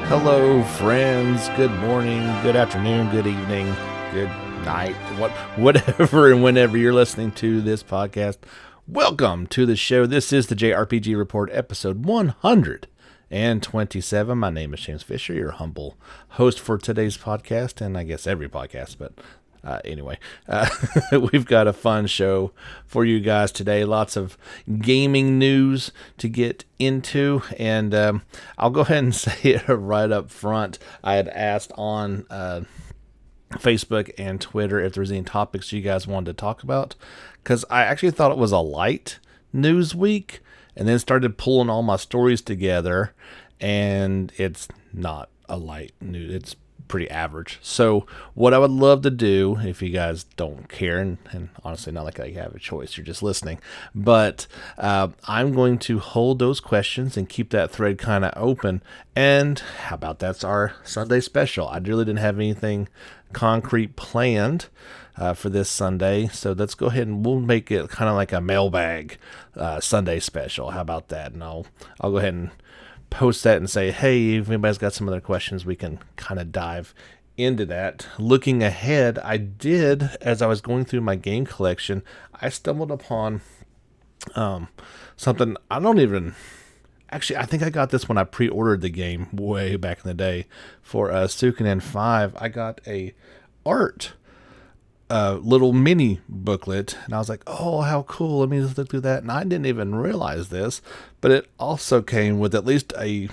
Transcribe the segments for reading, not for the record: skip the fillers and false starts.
Hello, friends. Good morning, good afternoon, good evening, good night, whatever and whenever you're listening to this podcast. Welcome to the show. This is the JRPG Report, episode 127. My name is James Fisher, your humble host for today's podcast, and I guess every podcast, but anyway, we've got a fun show for you guys today. Lots of gaming news to get into, and I'll go ahead and say it right up front. I had asked on Facebook and Twitter if there's any topics you guys wanted to talk about, because I actually thought it was a light news week, and then started pulling all my stories together, and it's not a light news. It's pretty average. So what I would love to do, if you guys don't care, and honestly not like I have a choice, you're just listening, but I'm going to hold those questions and keep that thread kind of open. And how about that's our Sunday special? I really didn't have anything concrete planned for this Sunday, so let's go ahead and we'll make it kind of like a mailbag Sunday special. How about that? And I'll go ahead and post that and say, hey, if anybody's got some other questions, we can kind of dive into that. Looking ahead, I did, as I was going through my game collection, I stumbled upon something I think I got this when I pre-ordered the game way back in the day for Suikoden 5. I got a art little mini booklet, and I was like, oh, how cool, let me just look through that. And I didn't even realize this, but it also came with at least a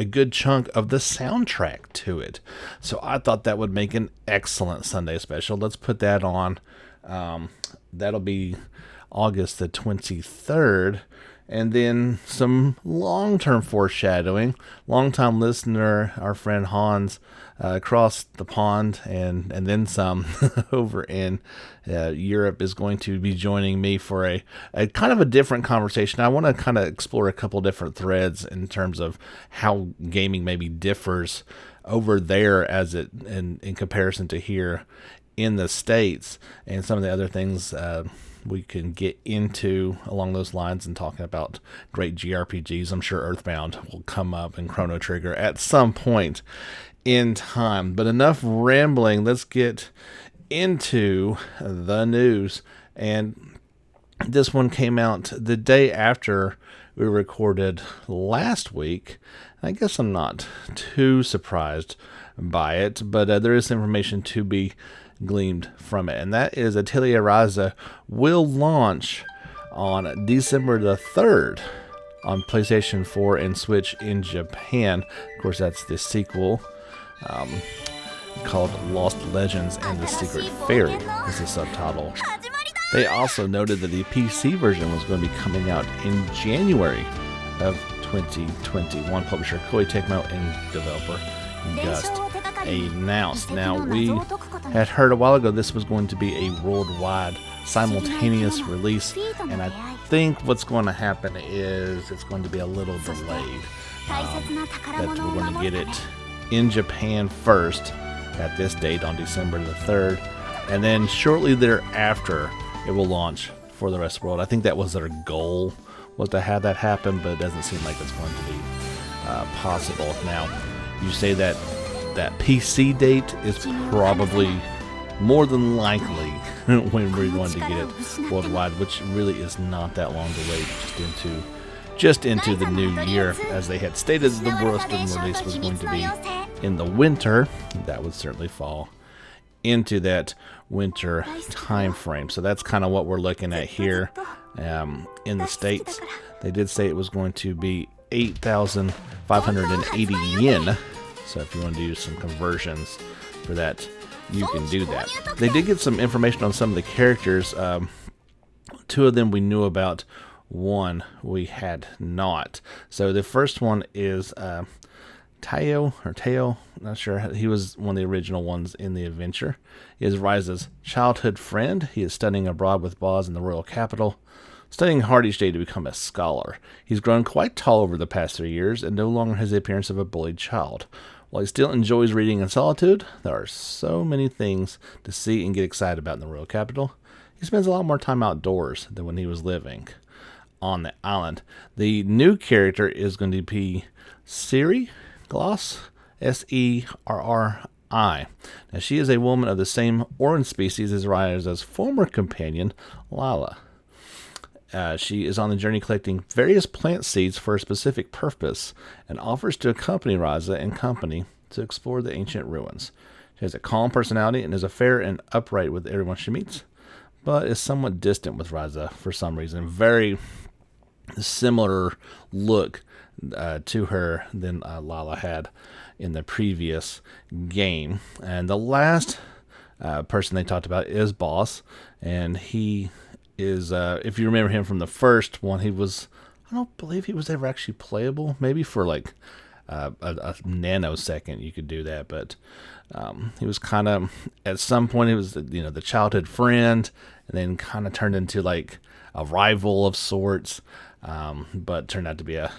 good chunk of the soundtrack to it. So I thought that would make an excellent Sunday special. Let's put that on. That'll be August the 23rd. And then some long-term foreshadowing. Long-time listener, our friend Hans, across the pond and then some over in Europe, is going to be joining me for a kind of a different conversation. I want to kind of explore a couple different threads in terms of how gaming maybe differs over there as it in comparison to here in the States, and some of the other things we can get into along those lines, and talking about great JRPGs. I'm sure Earthbound will come up and Chrono Trigger at some point in time. But enough rambling. Let's get into the news. And this one came out the day after we recorded last week. I guess I'm not too surprised by it, but there is information to be gleaned from it, and that is Atelier Ryza will launch on December the 3rd on PlayStation 4 and Switch in Japan. Of course, that's the sequel called Lost Legends and the Secret Fairy is the subtitle. They also noted that the PC version was going to be coming out in January of 2021. Publisher Koei Tecmo and developer Gust announced. Now, we had heard a while ago this was going to be a worldwide simultaneous release, and I think what's going to happen is it's going to be a little delayed. That we're going to get it in Japan first at this date on December the 3rd, and then shortly thereafter it will launch for the rest of the world. I think that was their goal, was to have that happen, but it doesn't seem like it's going to be possible. Now, you say that PC date is probably more than likely when we're going to get it worldwide, which really is not that long to wait, just into the new year. As they had stated, the Western release was going to be in the winter. That would certainly fall into that winter time frame. So that's kind of what we're looking at here. In the States, they did say it was going to be 8,580 yen. So if you want to do some conversions for that, you can do that. They did get some information on some of the characters. Two of them we knew about. One we had not. So the first one is Teo, not sure. He was one of the original ones in the adventure. He is Ryza's childhood friend. He is studying abroad with Boz in the royal capital, studying hard each day to become a scholar. He's grown quite tall over the past 3 years and no longer has the appearance of a bullied child. While he still enjoys reading in solitude, there are so many things to see and get excited about in the royal capital. he spends a lot more time outdoors than when he was living on the island. The new character is going to be Serri Gloss, Serri. Now, she is a woman of the same orange species as Ryza's former companion, Lala. She is on the journey collecting various plant seeds for a specific purpose and offers to accompany Ryza and company to explore the ancient ruins. She has a calm personality and is fair and upright with everyone she meets, but is somewhat distant with Ryza for some reason. Very similar look to her than Lala had in the previous game. And the last person they talked about is Boss, and he is, if you remember him from the first one, I don't believe he was ever actually playable. Maybe for like a nanosecond you could do that, but he was kind of, at some point he was the childhood friend, and then kind of turned into like a rival of sorts, but turned out to be a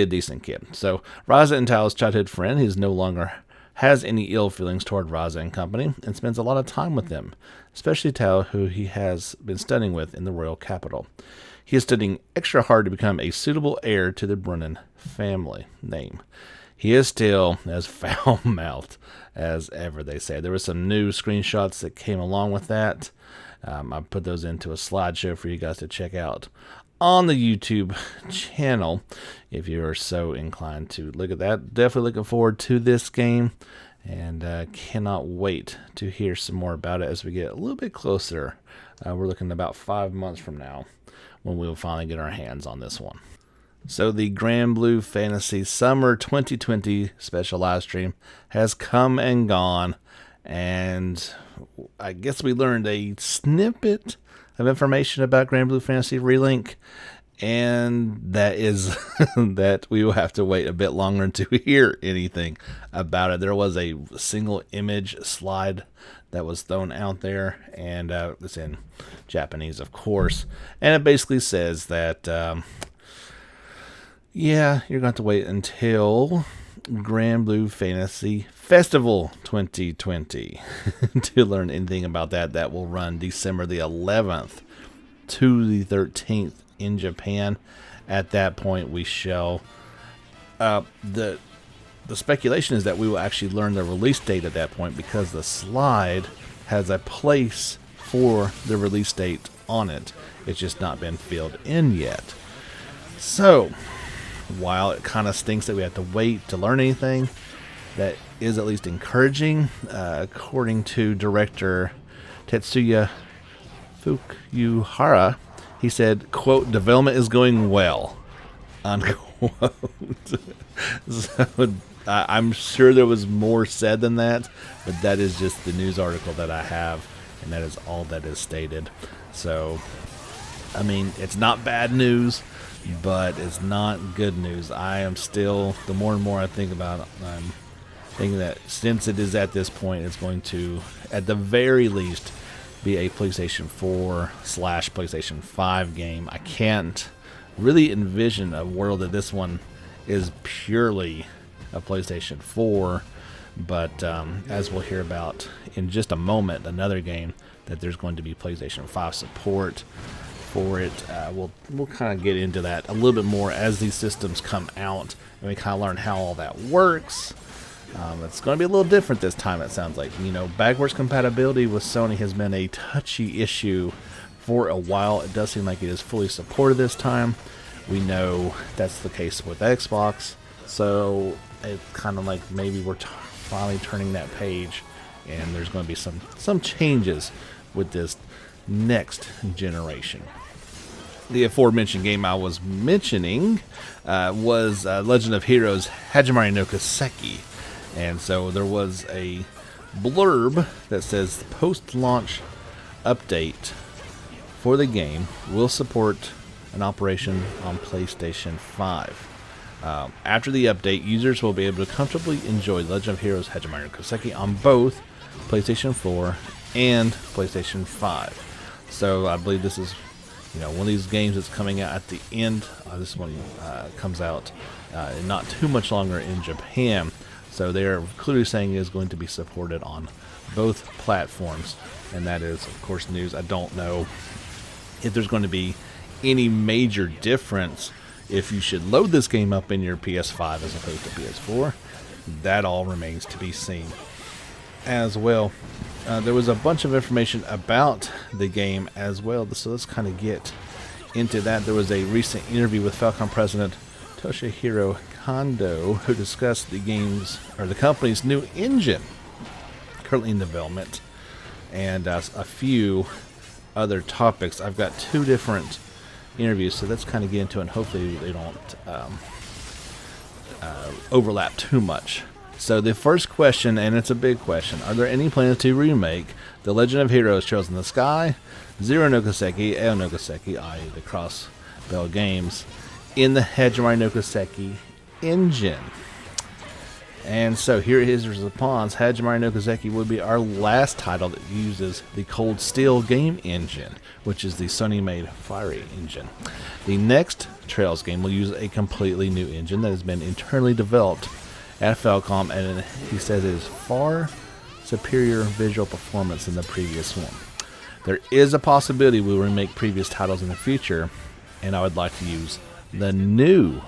decent kid. So Ryza and Tao's childhood friend, he's no longer has any ill feelings toward Ryza and company, and spends a lot of time with them, especially Tao, who he has been studying with in the royal capital. He is studying extra hard to become a suitable heir to the Brennan family name. He is still as foul-mouthed as ever, they say. There were some new screenshots that came along with that. I put those into a slideshow for you guys to check out on the YouTube channel if you are so inclined to look at that. Definitely looking forward to this game, and cannot wait to hear some more about it as we get a little bit closer. We're looking at about 5 months from now when we'll finally get our hands on this one. So the Grand Blue Fantasy Summer 2020 special live stream has come and gone, and I guess we learned a snippet of information about Grand Blue Fantasy Relink, and that is that we will have to wait a bit longer to hear anything about it. There was a single image slide that was thrown out there, and it's in Japanese, of course, and it basically says that you're going to have to wait until Grand Blue Fantasy Festival 2020 to learn anything about that. That will run December the 11th to the 13th in Japan. At that point, we shall the speculation is that we will actually learn the release date at that point, because the slide has a place for the release date on it. It's just not been filled in yet. So while it kind of stinks that we have to wait to learn anything, that is at least encouraging. According to director Tetsuya Fukuhara, he said, quote, "Development is going well," unquote. So I'm sure there was more said than that, but that is just the news article that I have, and that is all that is stated. So, I mean, it's not bad news, but it's not good news. I am still, the more and more I think about it, I'm thinking that since it is at this point, it's going to, at the very least, be a PlayStation 4/PlayStation 5 game. I can't really envision a world that this one is purely a PlayStation 4, but as we'll hear about in just a moment, another game that there's going to be PlayStation 5 support for it. We'll kind of get into that a little bit more as these systems come out, and we kind of learn how all that works. It's going to be a little different this time, it sounds like. Backwards compatibility with Sony has been a touchy issue for a while. It does seem like it is fully supported this time. We know that's the case with Xbox, so it's kind of like maybe we're finally turning that page, and there's going to be some changes with this next generation. The aforementioned game I was mentioning was Legend of Heroes Hajimari no Kiseki. And so there was a blurb that says post-launch update for the game will support an operation on PlayStation 5. After the update, users will be able to comfortably enjoy Legend of Heroes Hajimari no Kiseki on both PlayStation 4 and PlayStation 5. So I believe this is one of these games that's coming out at the end. This one comes out not too much longer in Japan. So they're clearly saying it is going to be supported on both platforms, and that is, of course, news. I don't know if there's going to be any major difference if you should load this game up in your PS5 as opposed to PS4. That all remains to be seen. As well, there was a bunch of information about the game as well, so let's kind of get into that. There was a recent interview with Falcom President Kondo, who discussed the company's new engine currently in development, and a few other topics. I've got two different interviews, so let's kind of get into it, and hopefully they don't overlap too much. So the first question, and it's a big question: are there any plans to remake The Legend of Heroes Trails in the Sky, Zero no Kiseki, Eiyuden no Kiseki, i.e. the Crossbell games, in the Hajimari no Kiseki engine? And so here is his response: Hajimari no Kiseki would be our last title that uses the Cold Steel game engine, which is the Sony-made Fiery engine. The next Trails game will use a completely new engine that has been internally developed at Falcom, and he says it is far superior visual performance than the previous one. There is a possibility we'll remake previous titles in the future, and I would like to use the new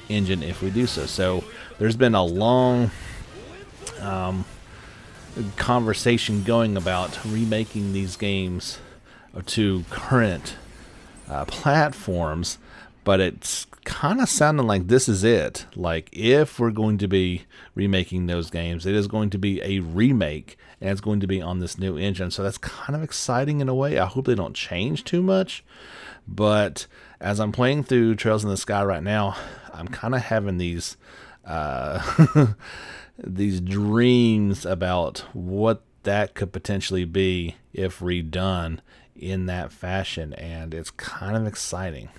engine if we do so. So there's been a long conversation going about remaking these games to current platforms, but it's kind of sounding like this is it. Like, if we're going to be remaking those games, it is going to be a remake, and it's going to be on this new engine. So that's kind of exciting in a way. I hope they don't change too much, but as I'm playing through Trails in the Sky right now, I'm kind of having these these dreams about what that could potentially be if redone in that fashion, and it's kind of exciting,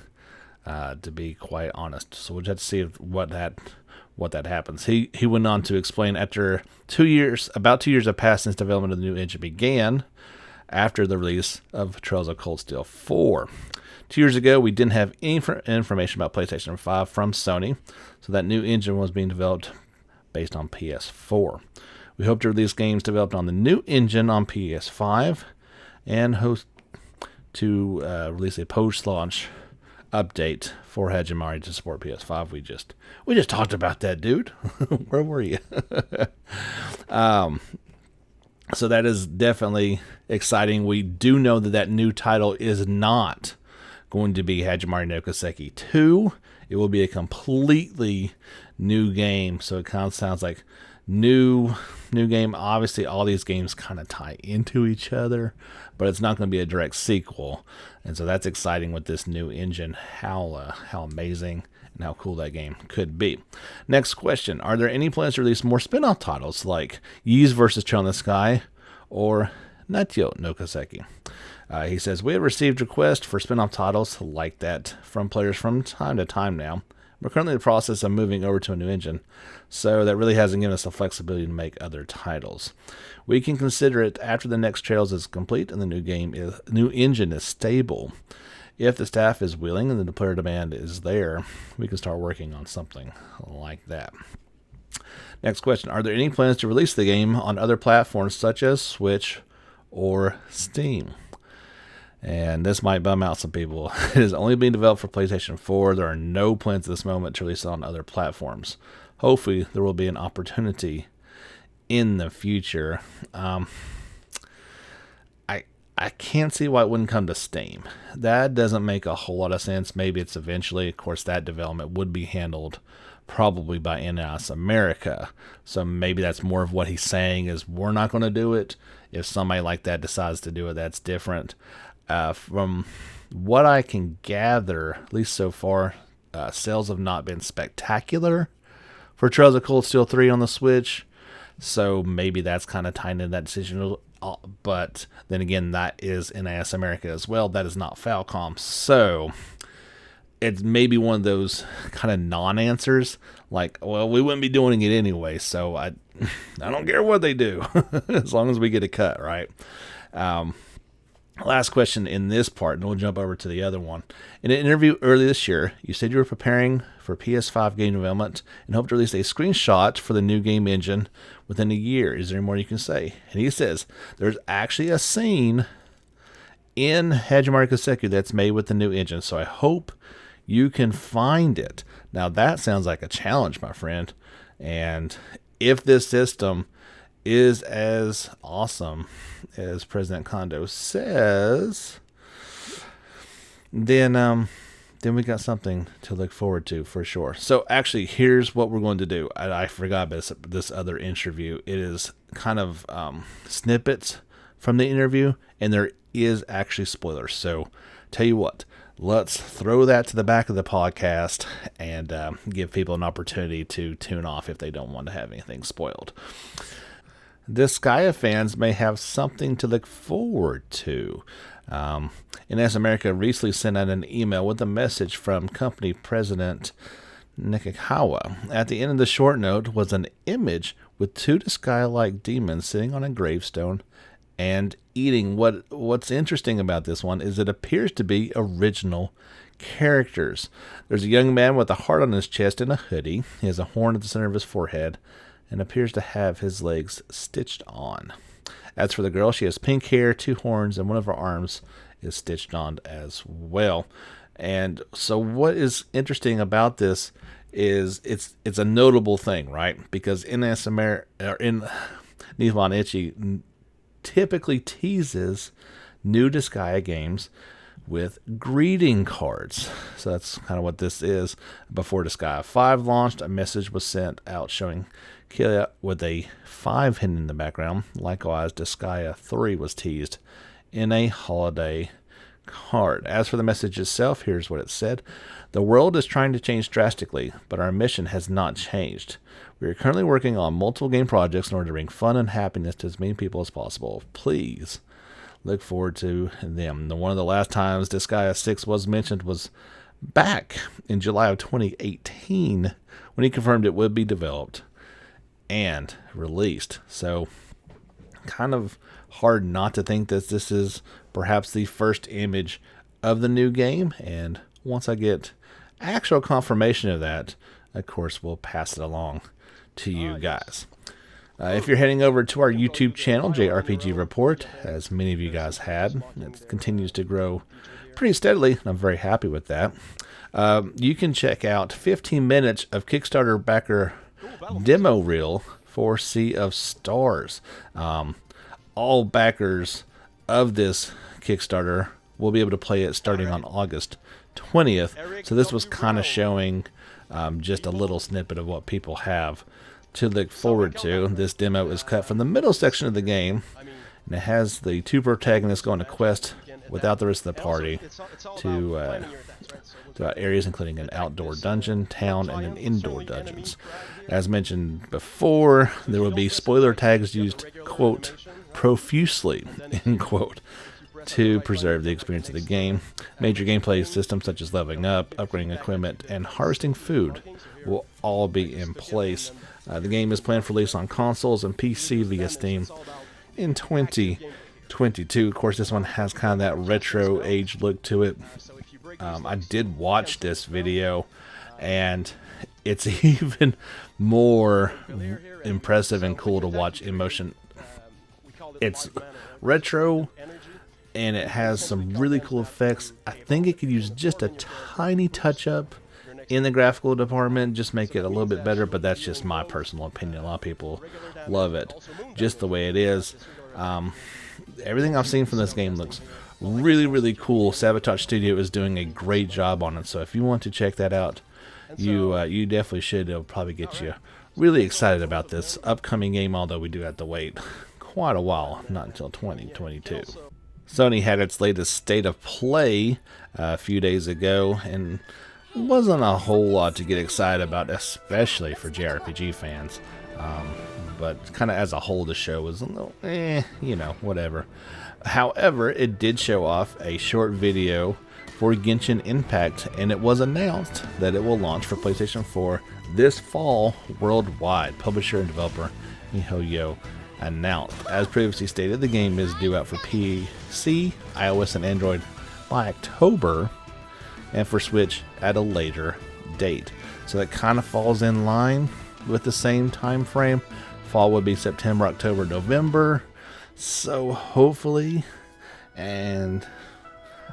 to be quite honest. So we'll just have to see what that happens. He went on to explain, after about 2 years have passed since development of the new engine began, after the release of Trails of Cold Steel 4. 2 years ago, we didn't have any information about PlayStation 5 from Sony, so that new engine was being developed based on PS4. We hope to release games developed on the new engine on PS5, and hope to release a post-launch update for Hajimari to support PS5. We just talked about that, dude. Where were you? So that is definitely exciting. We do know that new title is not going to be Hajimari no Kiseki 2. It will be a completely new game. So it kind of sounds like new game. Obviously, all these games kind of tie into each other, but it's not going to be a direct sequel. And so that's exciting with this new engine. How amazing and how cool that game could be. Next question: are there any plans to release more spin-off titles like Ys vs. Trail in the Sky or Natio no Kiseki? He says, we have received requests for spin-off titles like that from players from time to time now. We're currently in the process of moving over to a new engine, so that really hasn't given us the flexibility to make other titles. We can consider it after the next Trails is complete and the new engine is stable. If the staff is willing and the player demand is there, we can start working on something like that. Next question: are there any plans to release the game on other platforms such as Switch or Steam? And this might bum out some people. It is only being developed for PlayStation 4. There are no plans at this moment to release it on other platforms. Hopefully, there will be an opportunity in the future. I can't see why it wouldn't come to Steam. That doesn't make a whole lot of sense. Maybe it's eventually. Of course, that development would be handled probably by NIS America. So maybe that's more of what he's saying, is we're not going to do it. If somebody like that decides to do it, that's different. From what I can gather, at least so far, sales have not been spectacular for Trails of Cold Steel 3 on the Switch. So maybe that's kind of tied into that decision. But then again, that is NIS America as well. That is not Falcom. So it's maybe one of those kind of non-answers. Like, well, we wouldn't be doing it anyway, so I don't care what they do, as long as we get a cut, right? Last question in this part, and we'll jump over to the other one. In an interview early this year, you said you were preparing for PS5 game development and hope to release a screenshot for the new game engine within a year. Is there any more you can say? And he says there's actually a scene in Hajimari Kiseki that's made with the new engine, so I hope you can find it. Now that sounds like a challenge, my friend. And if this system is as awesome as President Kondo says, then we got something to look forward to for sure. So actually, here's what we're going to do. I forgot about this other interview. It is kind of snippets from the interview, and there is actually spoilers. So tell you what, let's throw that to the back of the podcast and give people an opportunity to tune off if they don't want to have anything spoiled. Disgaea fans may have something to look forward to. NS America recently sent out an email with a message from company president Nikikawa. At the end of the short note was an image with two Disgaea-like demons sitting on a gravestone and eating. What's interesting about this one is it appears to be original characters. There's a young man with a heart on his chest and a hoodie. He has a horn at the center of his forehead and appears to have his legs stitched on. As for the girl, she has pink hair, 2 horns, and one of her arms is stitched on as well. And so what is interesting about this is it's a notable thing, right? Because in Nippon Ichi typically teases new Disgaea games with greeting cards. So that's kind of what this is. Before Disgaea 5 launched, a message was sent out showing Kia with a 5 hidden in the background. Likewise, Disgaea 3 was teased in a holiday card. As for the message itself, here's what it said. The world is trying to change drastically, but our mission has not changed. We are currently working on multiple game projects in order to bring fun and happiness to as many people as possible. Please look forward to them. One of the last times Disgaea 6 was mentioned was back in July of 2018 when he confirmed it would be developed and released. So kind of hard not to think that this is perhaps the first image of the new game. And once I get actual confirmation of that, of course, we'll pass it along to you guys. If you're heading over to our YouTube channel, JRPG Report, as many of you guys had, it continues to grow pretty steadily, and I'm very happy with that. You can check out 15 minutes of Kickstarter backer demo reel for Sea of Stars. All backers of this Kickstarter will be able to play it starting on August 20th. So this was kind of showing just a little snippet of what people have to look forward to. This demo is cut from the middle section of the game, and it has the 2 protagonists going to quest without the rest of the party to areas including an outdoor dungeon, town, and an indoor dungeons. As mentioned before, there will be spoiler tags used, quote, profusely, end quote, to preserve the experience of the game. Major gameplay systems such as leveling up, upgrading equipment, and harvesting food will all be in place. The game is planned for release on consoles and PC via Steam in 2022. Of course, this one has kind of that retro age look to it. I did watch this video, and it's even more impressive and cool to watch in motion. It's retro, and it has some really cool effects. I think it could use just a tiny touch-up in the graphical department, just make it a little bit better, but that's just my personal opinion. A lot of people love it just the way it is. Everything I've seen from this game looks really, really cool. Sabotage Studio is doing a great job on it, so if you want to check that out, you definitely should. It'll probably get you really excited about this upcoming game, although we do have to wait quite a while, not until 2022. Sony had its latest State of Play a few days ago, and wasn't a whole lot to get excited about, especially for JRPG fans. But kind of as a whole, the show was a little, whatever. However, it did show off a short video for Genshin Impact, and it was announced that it will launch for PlayStation 4 this fall worldwide. Publisher and developer MiHoYo announced. As previously stated, the game is due out for PC, iOS, and Android by October, and for Switch at a later date. So that kind of falls in line with the same time frame. Fall would be September, October, November. So hopefully, and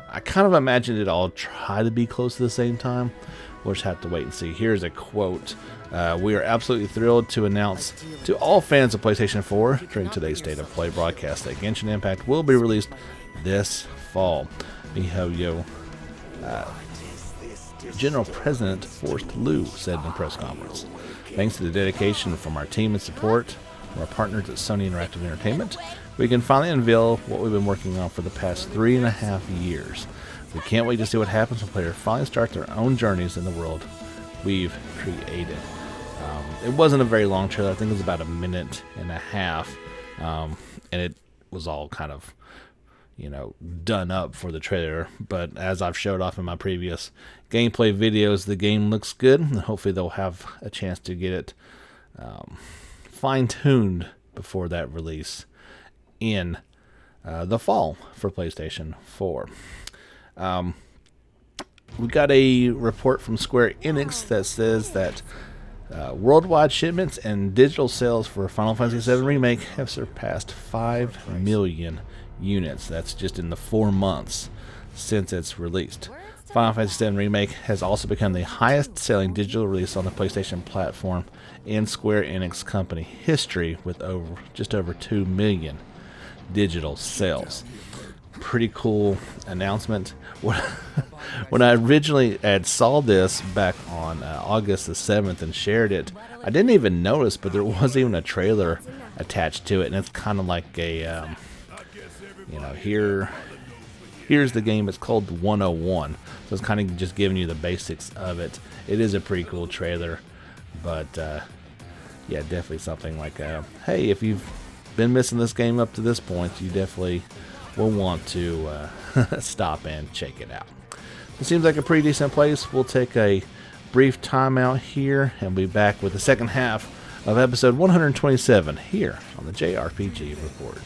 I kind of imagine it all try to be close to the same time. We'll just have to wait and see. Here's a quote. We are absolutely thrilled to announce to all fans of PlayStation 4 during today's State of Play broadcast that Genshin Impact will be released this fall. MiHoYo General President Forrest Liu said in a press conference. Thanks to the dedication from our team and support from our partners at Sony Interactive Entertainment, we can finally unveil what we've been working on for the past 3.5 years. We can't wait to see what happens when players finally start their own journeys in the world we've created. It wasn't a very long trailer. I think it was about 1.5 minutes, and it was all kind of, done up for the trailer. But as I've showed off in my previous gameplay videos, the game looks good, and hopefully they'll have a chance to get it fine-tuned before that release in the fall for PlayStation 4. We got a report from Square Enix that says that worldwide shipments and digital sales for Final Fantasy VII Remake have surpassed 5 million units. That's just in the 4 months since it's released. Final Fantasy VII Remake has also become the highest selling digital release on the PlayStation platform in Square Enix company history, with just over 2 million digital sales. Pretty cool announcement. When I originally saw this back on August the 7th and shared it, I didn't even notice, but there was even a trailer attached to it, and it's kind of like a, here's the game. It's called 101, so it's kind of just giving you the basics of it. It is a pretty cool trailer, but yeah, definitely something like, hey, if you've been missing this game up to this point, you definitely will want to stop and check it out. It seems like a pretty decent place. We'll take a brief time out here and be back with the second half of episode 127 here on the JRPG Report.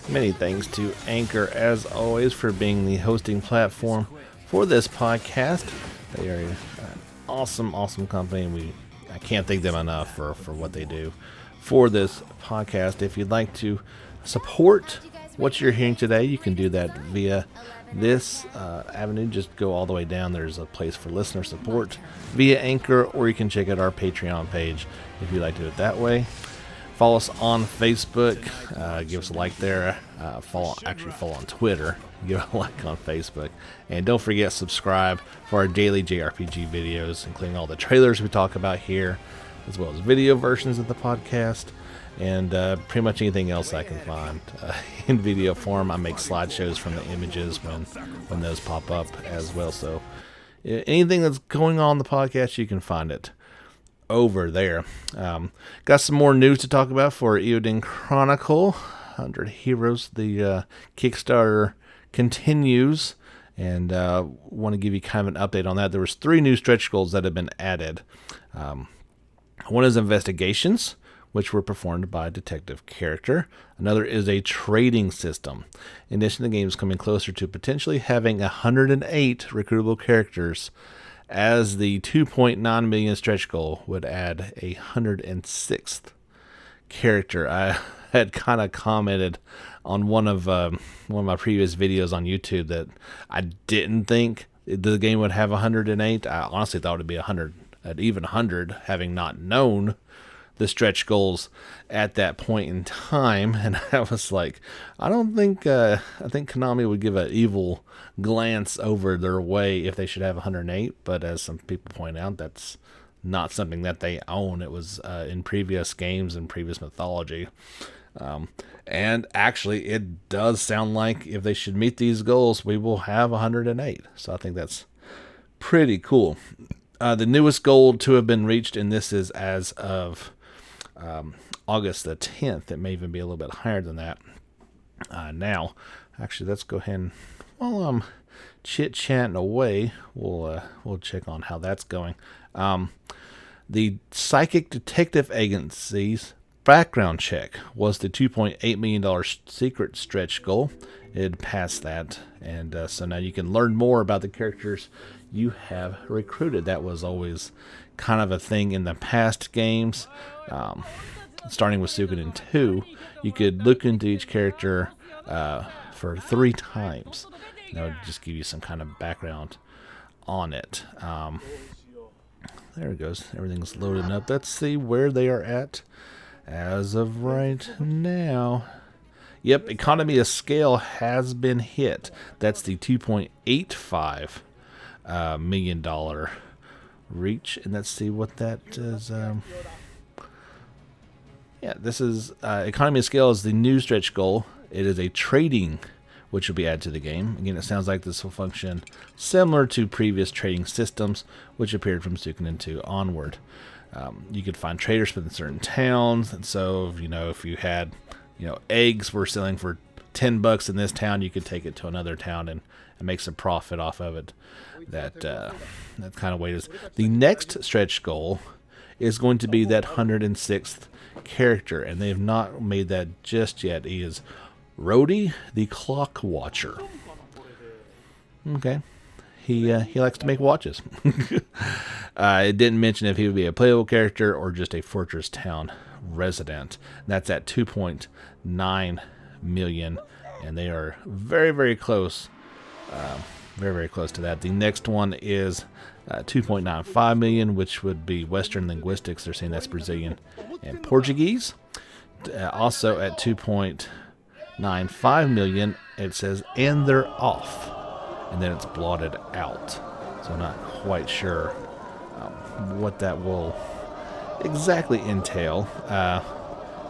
Many thanks to Anchor, as always, for being the hosting platform for this podcast. They are an awesome company, and I can't thank them enough for what they do for this podcast. If you'd like to support what you're hearing today, you can do that via this avenue. Just go all the way down. There's a place for listener support via Anchor, or you can check out our Patreon page if you'd like to do it that way. Follow us on Facebook. Give us a like there. Follow on Twitter. Give a like on Facebook. And don't forget, subscribe for our daily JRPG videos, including all the trailers we talk about here, as well as video versions of the podcast, and pretty much anything else I can find in video form. I make slideshows from the images when those pop up as well. So anything that's going on in the podcast, you can find it over there. Got some more news to talk about for Eiyuden Chronicle 100 Heroes. The Kickstarter continues, and want to give you kind of an update on that. There was 3 new stretch goals that have been added. One is investigations, which were performed by a detective character. Another is a trading system. In addition, the game is coming closer to potentially having 108 recruitable characters, as the 2.9 million stretch goal would add a 106th character. I had kind of commented on one of my previous videos on YouTube that I didn't think the game would have 108. I honestly thought it would be 100, at even 100, having not known the stretch goals at that point in time. And I was like, I think Konami would give an evil glance over their way if they should have 108, but as some people point out, that's not something that they own. It was in previous games and previous mythology, and actually it does sound like if they should meet these goals, we will have 108. So I think that's pretty cool. The newest goal to have been reached, and this is as of August the 10th. It may even be a little bit higher than that. Now, actually, let's go ahead and, while I'm chit-chatting away, we'll check on how that's going. The Psychic Detective Agency's background check was the $2.8 million secret stretch goal. It passed that, and so now you can learn more about the characters you have recruited. That was always kind of a thing in the past games. Starting with Suikoden 2, you could look into each character for 3 times. That would just give you some kind of background on it. There it goes. Everything's loading up. Let's see where they are at as of right now. Yep, economy of scale has been hit. That's the $2.85 million reach. And let's see what that is. Yeah, this is economy of scale is the new stretch goal. It is a trading which will be added to the game. Again, it sounds like this will function similar to previous trading systems, which appeared from Suikoden 2 onward. You could find traders within certain towns, and so if you had eggs were selling for $10 in this town, you could take it to another town and make some profit off of it. That kind of way it is. The next stretch goal is going to be that 106th character, and they have not made that just yet. He is Rhodey, the Clock Watcher. Okay. He likes to make watches. It didn't mention if he would be a playable character or just a Fortress Town resident. That's at 2.9 million, and they are very, very close. Very, very close to that. The next one is 2.95 million, which would be Western linguistics. They're saying that's Brazilian and Portuguese. Also at 2.95 million, it says, and they're off. And then it's blotted out. So I'm not quite sure what that will exactly entail.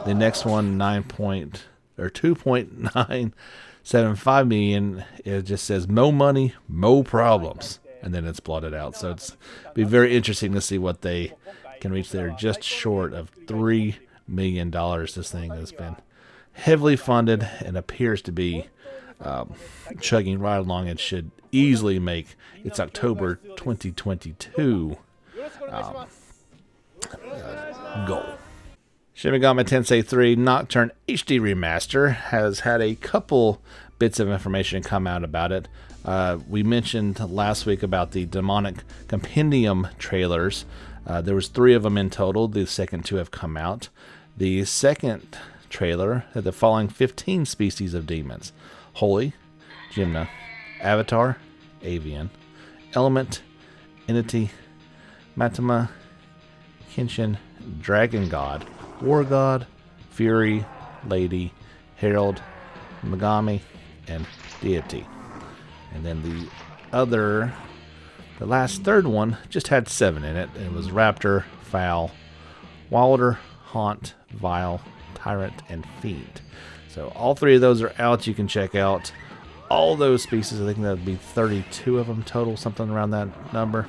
The next one, 2.975 million, it just says, mo money, mo problems. And then it's blotted out. So it's be very interesting to see what they can reach there. Just short of $3 million. This thing has been heavily funded and appears to be chugging right along. It should easily make its October 2022 goal. Shin Megami Tensei 3 Nocturne HD Remaster has had a couple bits of information come out about it. We mentioned last week about the Demonic Compendium trailers. There was 3 of them in total. The second 2 have come out. The second trailer had the following 15 species of demons: Holy, Gymna, Avatar, Avian, Element, Entity, Matama, Kenshin, Dragon God, War God, Fury, Lady, Herald, Megami, and Deity. And then the last third one just had 7 in it. It was Raptor, Foul, Wilder, Haunt, Vile, Tyrant, and Fiend. So all 3 of those are out. You can check out all those species. I think that would be 32 of them total, something around that number.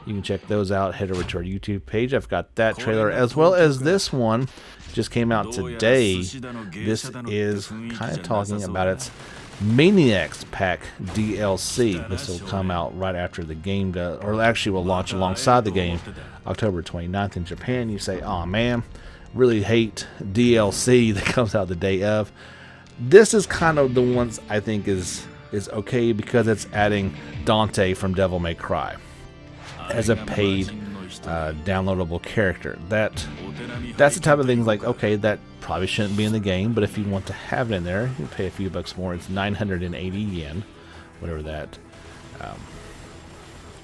You can check those out. Head over to our YouTube page. I've got that trailer as well as this one. Just came out today. This is kind of talking about its Maniacs Pack DLC. This will come out right after the game does, or actually will launch alongside the game October 29th in Japan. You say, oh man, really hate DLC that comes out the day of. This is kind of the ones I think is okay because it's adding Dante from Devil May Cry as a paid downloadable character. That's the type of things like, okay, that probably shouldn't be in the game, but if you want to have it in there, you pay a few bucks more. It's 980 yen, whatever that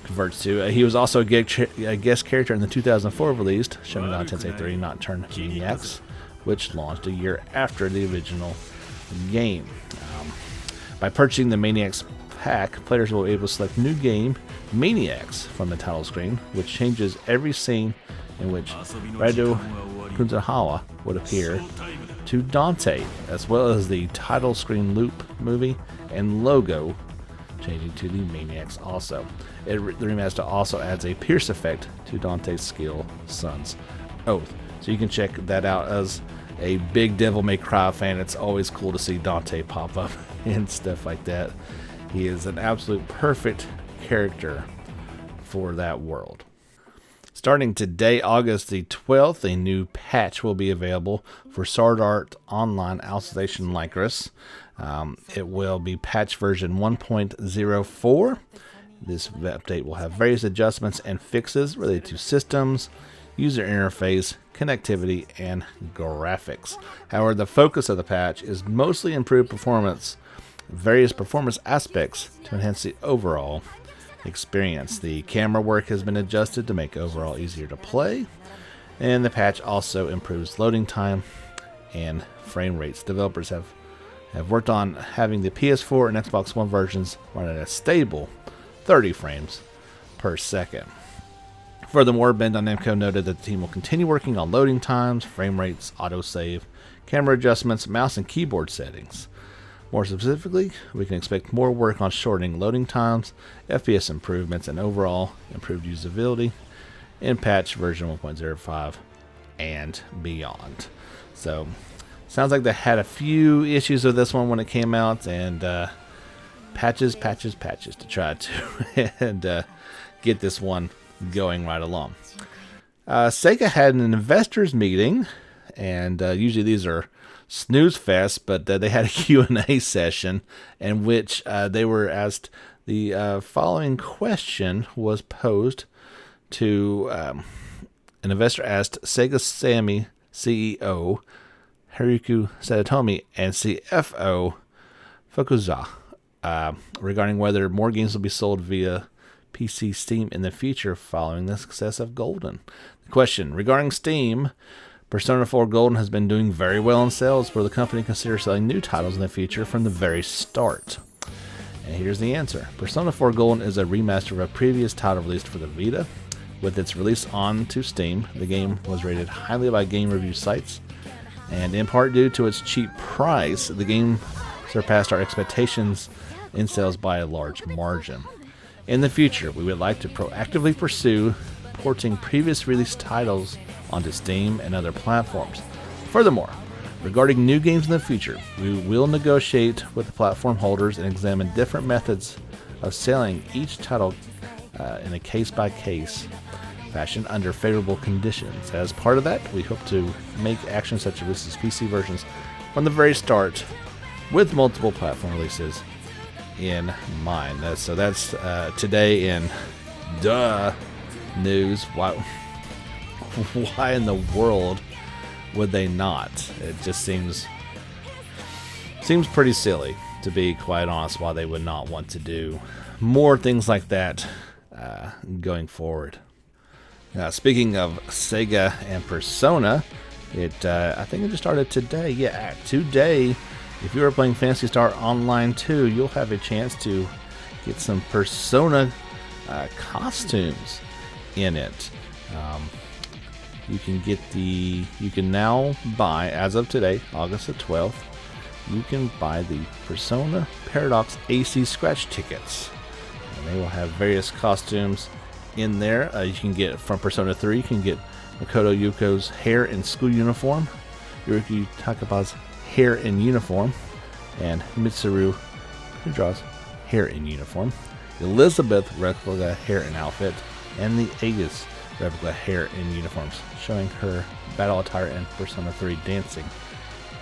converts to. He was also a guest character in the 2004 released Shin Megami Tensei 3 Nocturne Maniacs, which launched a year after the original game. By purchasing the Maniacs pack, players will be able to select new game Maniacs from the title screen, which changes every scene in which Raido Kuntzahawa would appear, to Dante, as well as the title screen loop movie and logo changing to the Maniacs also. The remaster also adds a Pierce effect to Dante's skill Son's Oath. So you can check that out. As a big Devil May Cry fan, it's always cool to see Dante pop up and stuff like that. He is an absolute perfect character for that world. Starting today, August the 12th, a new patch will be available for Sword Art Online Alicization Lycris. It will be patch version 1.04. This update will have various adjustments and fixes related to systems, user interface, connectivity, and graphics. However, the focus of the patch is mostly improved performance, various performance aspects to enhance the overall experience. The camera work has been adjusted to make overall easier to play, and the patch also improves loading time and frame rates. Developers have worked on having the PS4 and Xbox One versions run at a stable 30 frames per second. Furthermore, Bandai Namco noted that the team will continue working on loading times, frame rates, autosave, camera adjustments, mouse and keyboard settings. More specifically, we can expect more work on shortening loading times, FPS improvements, and overall improved usability in patch version 1.05 and beyond. So, sounds like they had a few issues with this one when it came out, and patches to try to and get this one going right along. Sega had an investors meeting, and usually these are snooze fest, but they had a Q&A session in which they were asked the following question was posed to an investor asked Sega Sammy CEO Haruki Satomi and CFO Fukuza regarding whether more games will be sold via PC Steam in the future following the success of Golden. The question regarding Steam: Persona 4 Golden has been doing very well in sales, where the company considers selling new titles in the future from the very start. And here's the answer. Persona 4 Golden is a remaster of a previous title released for the Vita. With its release onto Steam, the game was rated highly by game review sites, and in part due to its cheap price, the game surpassed our expectations in sales by a large margin. In the future, we would like to proactively pursue porting previous release titles onto Steam and other platforms. Furthermore, regarding new games in the future, we will negotiate with the platform holders and examine different methods of selling each title in a case-by-case fashion under favorable conditions. As part of that, we hope to make actions such as PC versions from the very start with multiple platform releases in mind. So that's today in news. Why in the world would they not? It just seems pretty silly, to be quite honest, why they would not want to do more things like that going forward. Speaking of Sega and Persona, I think it just started today. Yeah, today, if you are playing Phantasy Star Online 2, you'll have a chance to get some Persona costumes in it. You can now buy, as of today, August the 12th, you can buy the Persona Paradox AC scratch tickets. And they will have various costumes in there. You can get from Persona 3, you can get Makoto Yuko's hair in school uniform, Yuriki Takaba's hair in uniform, and Mitsuru Kudra's hair in uniform, Elizabeth replica hair and outfit, and the Aegis replica hair in uniforms, showing her battle attire and Persona 3 dancing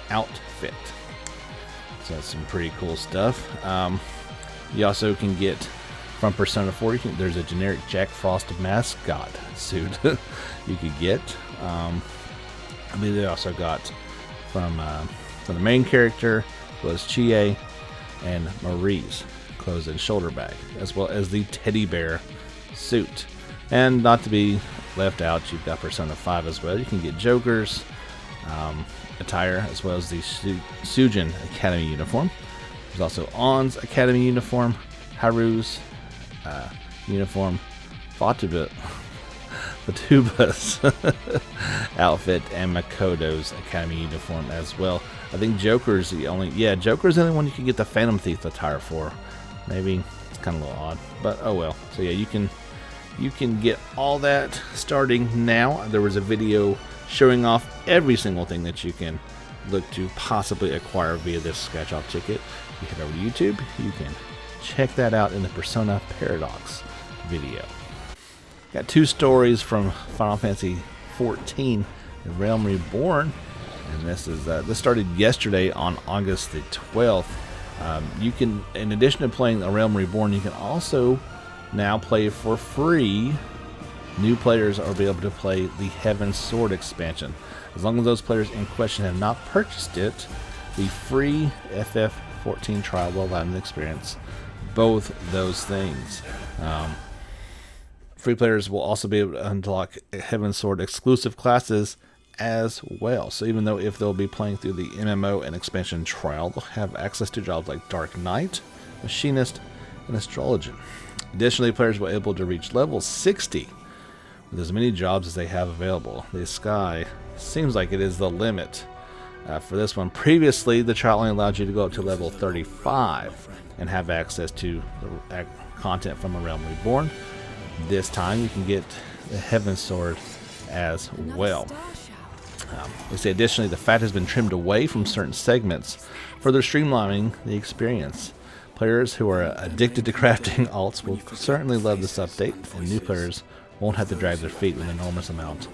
outfit. So that's some pretty cool stuff. You also can get from Persona 4, there's a generic Jack Frost mascot suit you could get. I believe they also got from the main character was Chie and Marie's clothes and shoulder bag, as well as the teddy bear suit. And not to be left out, you've got Persona 5 as well. You can get Joker's attire, as well as the Sujin Academy uniform. There's also On's Academy uniform, Haru's uniform, Fatuba's outfit, and Makoto's Academy uniform as well. I think Joker's the only one you can get the Phantom Thief attire for. Maybe it's kind of a little odd, but oh well. So yeah, you can get all that starting now. There was a video showing off every single thing that you can look to possibly acquire via this scratch-off ticket. If you head over to YouTube, you can check that out in the Persona Paradox video. Got 2 stories from Final Fantasy 14, The Realm Reborn, and this started yesterday on August the 12th. You can, in addition to playing The Realm Reborn, you can also now play for free. New players will be able to play the Heaven's Sword expansion. As long as those players in question have not purchased it, the free FF14 trial will allow them to experience both those things. Free players will also be able to unlock Heaven's Sword exclusive classes as well. So even though if they'll be playing through the MMO and expansion trial, they'll have access to jobs like Dark Knight, Machinist, and Astrologian. Additionally, players will be able to reach level 60 with as many jobs as they have available. The sky seems like it is the limit for this one. Previously, the trial only allowed you to go up to level 35 and have access to the content from A Realm Reborn. This time, you can get the Heaven's Sword as well. We say additionally, the fat has been trimmed away from certain segments, further streamlining the experience. Players who are addicted to crafting alts will certainly love this update, and new players won't have to drag their feet with an enormous amount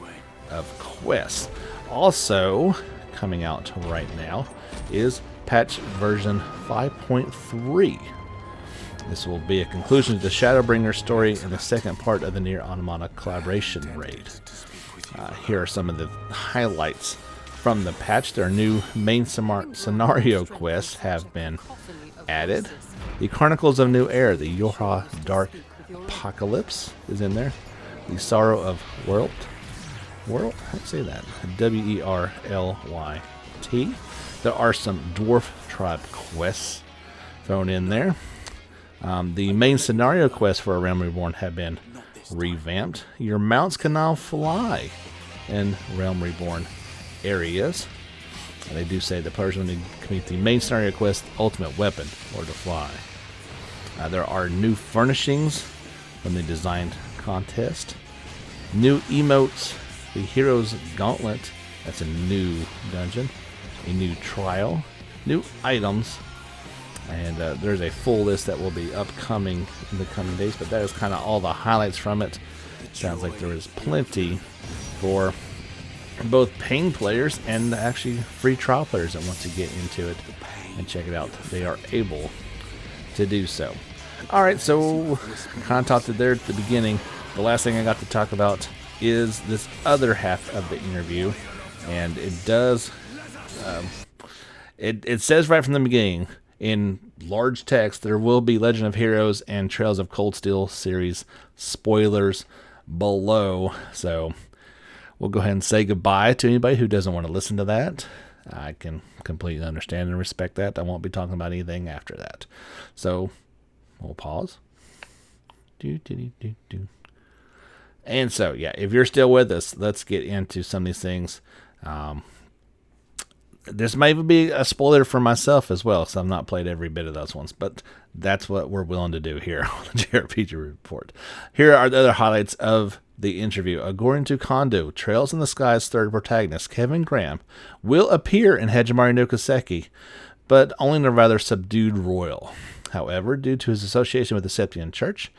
of quests. Also, coming out right now is patch version 5.3. This will be a conclusion to the Shadowbringer story and the second part of the Nier Automata collaboration raid. Here are some of the highlights from the patch. Their new main scenario quests have been added. The Chronicles of New Era, the Yorha Dark Apocalypse is in there. The Sorrow of Werlyt. How do you say that? W-E-R-L-Y-T. There are some Dwarf Tribe quests thrown in there. The main scenario quests for A Realm Reborn have been revamped. Your mounts can now fly in Realm Reborn areas. And they do say the players will need to complete the main scenario quest, Ultimate Weapon, or to fly. There are new furnishings from the designed contest. New emotes, the Hero's Gauntlet, that's a new dungeon. A new trial. New items. And there's a full list that will be upcoming in the coming days, but that is kind of all the highlights from it. Sounds like there is plenty for both paying players and actually free trial players that want to get into it and check it out. They are able to do so. Alright, so kind of talked there at the beginning. The last thing I got to talk about is this other half of the interview, and it does it says right from the beginning in large text there will be Legend of Heroes and Trails of Cold Steel series spoilers below, so we'll go ahead and say goodbye to anybody who doesn't want to listen to that. I can completely understand and respect that. I won't be talking about anything after that, so we'll pause. And so, yeah, if you're still with us, let's get into some of these things. This may even be a spoiler for myself as well, because I've not played every bit of those ones, but that's what we're willing to do here on the JRPG Report. Here are the other highlights of the interview. According to Kondo, Trails in the Sky's third protagonist, Kevin Graham, will appear in Hajimari no Kiseki, but only in a rather subdued role. However, due to his association with the Septian Church,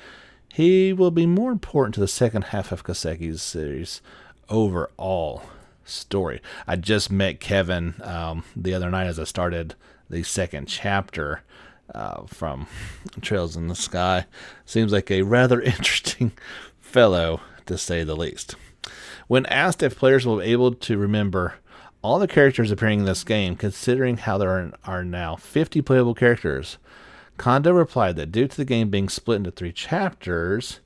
he will be more important to the second half of Kiseki's series overall story. I just met Kevin the other night as I started the second chapter from Trails in the Sky. Seems like a rather interesting fellow, to say the least. When asked if players will be able to remember all the characters appearing in this game, considering how there are now 50 playable characters, Kondo replied that due to the game being split into 3 chapters,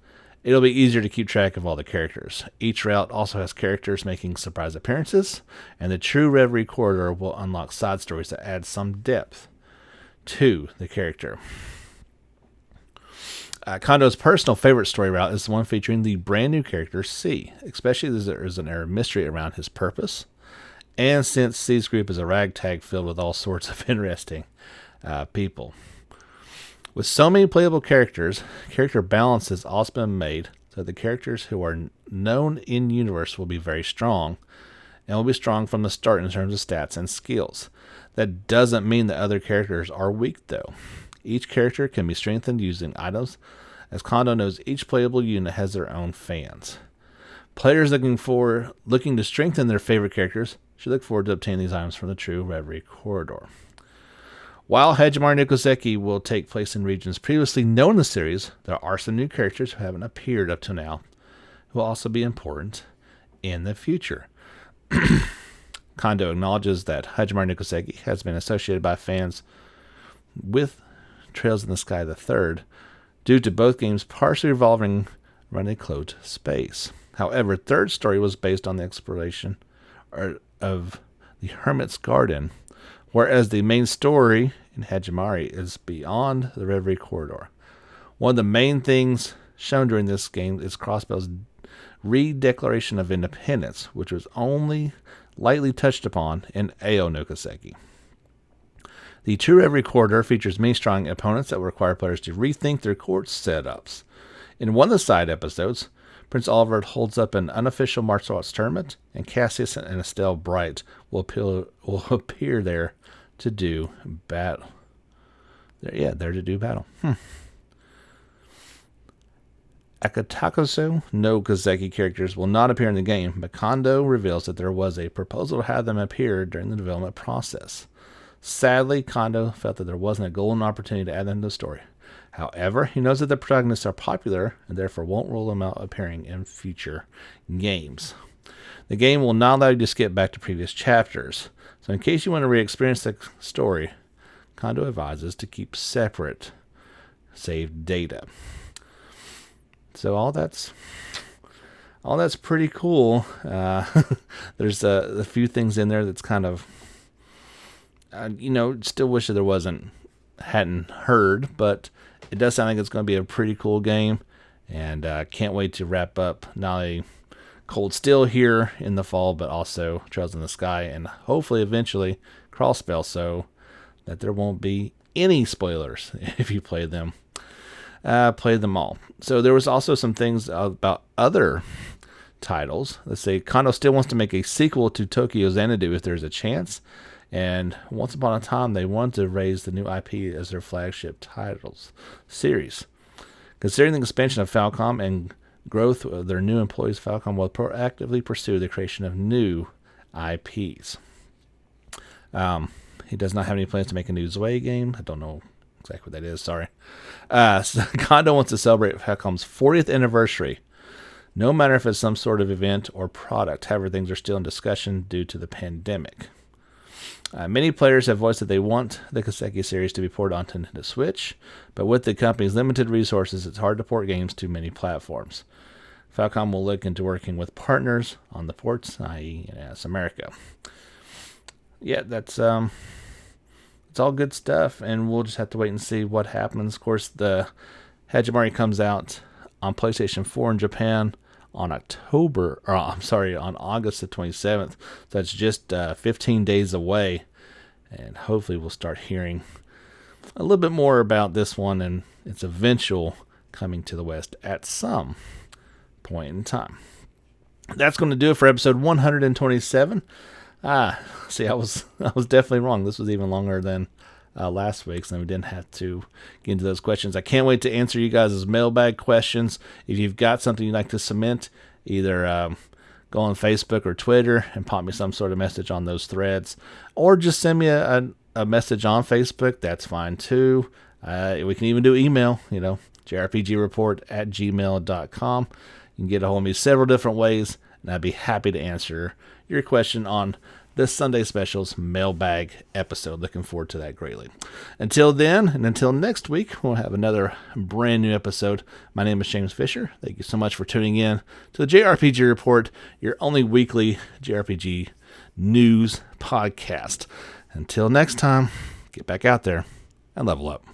it'll be easier to keep track of all the characters. Each route also has characters making surprise appearances, and the True Reverie Corridor will unlock side stories that add some depth to the character. Kondo's personal favorite story route is the one featuring the brand new character C, especially as there is an air of mystery around his purpose, and since C's group is a ragtag filled with all sorts of interesting people. With so many playable characters, character balance has also been made so that the characters who are known in universe will be very strong, and will be strong from the start in terms of stats and skills. That doesn't mean that other characters are weak, though. Each character can be strengthened using items as Kondo knows each playable unit has their own fans. Players looking to strengthen their favorite characters should look forward to obtaining these items from the True Reverie Corridor. While Hajimari no Kiseki will take place in regions previously known in the series, there are some new characters who haven't appeared up to now who will also be important in the future. Kondo acknowledges that Hajimari no Kiseki has been associated by fans with Trails in the Sky III due to both games partially revolving around a closed space. However, third story was based on the exploration of the Hermit's Garden, whereas the main story in Hajimari is beyond the Reverie Corridor. One of the main things shown during this game is Crossbell's re-declaration of independence, which was only lightly touched upon in Ao no Kiseki. The True Reverie Corridor features many strong opponents that will require players to rethink their court setups. In one of the side episodes, Prince Oliver holds up an unofficial martial arts tournament, and Cassius and Estelle Bright will appear there to do battle. There to do battle. Akatakoso no Kiseki characters will not appear in the game, but Kondo reveals that there was a proposal to have them appear during the development process. Sadly, Kondo felt that there wasn't a golden opportunity to add them to the story. However, he knows that the protagonists are popular and therefore won't rule them out appearing in future games. The game will not allow you to skip back to previous chapters, so in case you want to re-experience the story, Kondo advises to keep separate saved data. So all that's pretty cool. There's a few things in there that's kind of, still wish that there hadn't heard, but it does sound like it's going to be a pretty cool game, and can't wait to wrap up not only Cold Steel here in the fall, but also Trails in the Sky, and hopefully eventually Crossbell, so that there won't be any spoilers if you play them. Play them all. So there was also some things about other titles. Let's say Kondo still wants to make a sequel to Tokyo Xanadu if there's a chance. And once upon a time, they wanted to raise the new IP as their flagship titles series. Considering the expansion of Falcom and growth of their new employees, Falcom will proactively pursue the creation of new IPs. He does not have any plans to make a new Zwei game. I don't know exactly what that is, sorry. So Kondo wants to celebrate Falcom's 40th anniversary, no matter if it's some sort of event or product. However, things are still in discussion due to the pandemic. Many players have voiced that they want the Kiseki series to be ported onto Nintendo Switch, but with the company's limited resources, it's hard to port games to many platforms. Falcom will look into working with partners on the ports, i.e. NS America. Yeah, that's it's all good stuff, and we'll just have to wait and see what happens. Of course, the Hajimari comes out on PlayStation 4 in Japan on August the 27th. So that's just 15 days away, and hopefully we'll start hearing a little bit more about this one and its eventual coming to the West at some point in time. That's going to do it for episode 127. See, I was definitely wrong. This was even longer than last week's, and we didn't have to get into those questions. I can't wait to answer you guys' mailbag questions. If you've got something you'd like to submit, either go on Facebook or Twitter and pop me some sort of message on those threads, or just send me a message on Facebook. That's fine too. We can even do email, jrpgreport@gmail.com. You can get a hold of me several different ways, and I'd be happy to answer your question on this Sunday Specials mailbag episode. Looking forward to that greatly. Until then, and until next week, we'll have another brand new episode. My name is James Fisher. Thank you so much for tuning in to the JRPG Report, your only weekly JRPG news podcast. Until next time, get back out there and level up.